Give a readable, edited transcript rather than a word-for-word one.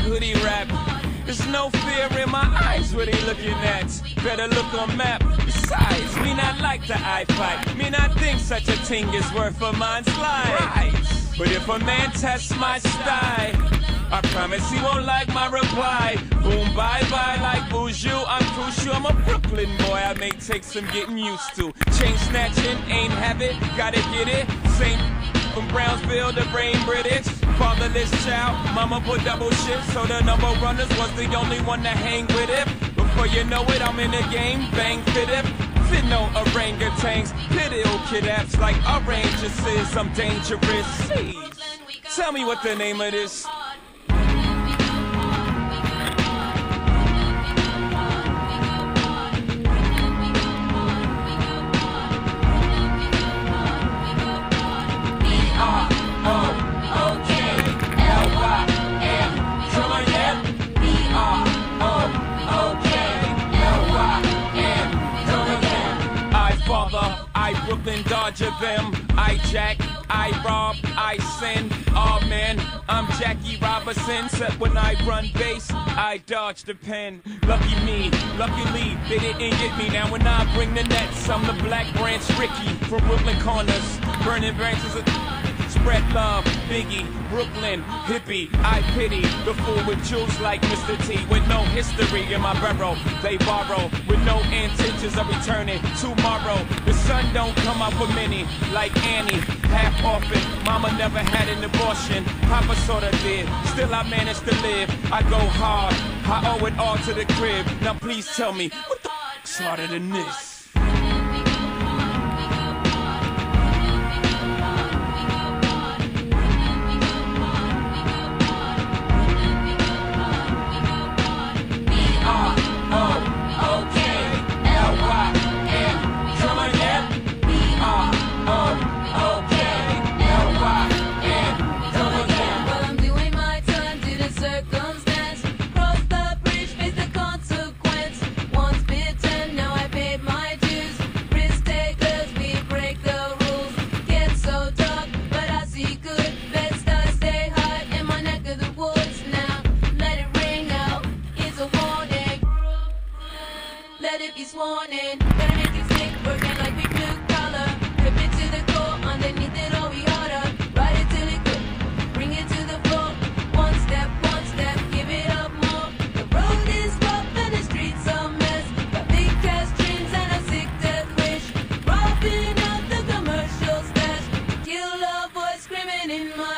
hoodie rap. There's no fear in my eyes, what they looking at? Better look on map. Besides, me not like the eye fight. Me not think such a thing is worth a man's life. Right. But if a man tests my style, I promise he won't like my reply. Boom, bye-bye like Boujou. I'm crucial, I'm a Brooklyn boy. I may take some getting used to. Chain snatching, ain't have it, gotta get it. Same from Brownsville to Brain British. Fatherless child, mama put double shift, so the number runners was the only one to hang with it. Before you know it, I'm in the game, bang fit it. Fit no orangutans, pit ill kid apps like oranges. I'm dangerous. Jeez. Tell me what the name of this. I Brooklyn Dodger them, I jack, I rob, I sin. Oh man, I'm Jackie Robinson. Except when I run base, I dodge the pen. Lucky me, luckily they didn't get me. Now when I bring the nets, I'm the Black Branch Ricky from Brooklyn Corners. Burning branches of spread love, Biggie, Brooklyn, hippie, I pity the fool with jewels like Mr. T. With no history in my barrel, they borrow with no intentions of returning tomorrow. The sun don't come out for many, like Annie, half orphan. Mama never had an abortion, Papa sorta did. Still I managed to live, I go hard, I owe it all to the crib. Now please tell me, what the f***'s harder than this? Let it be sworn in. Better make it stick, working like we blue collar. Rip it to the core, underneath it all we harder. Ride it till it good, bring it to the floor. One step, give it up more. The road is rough and the streets a mess. Got big cash dreams and a sick death wish. Robbing up the commercial stash. Kill a boy screaming in my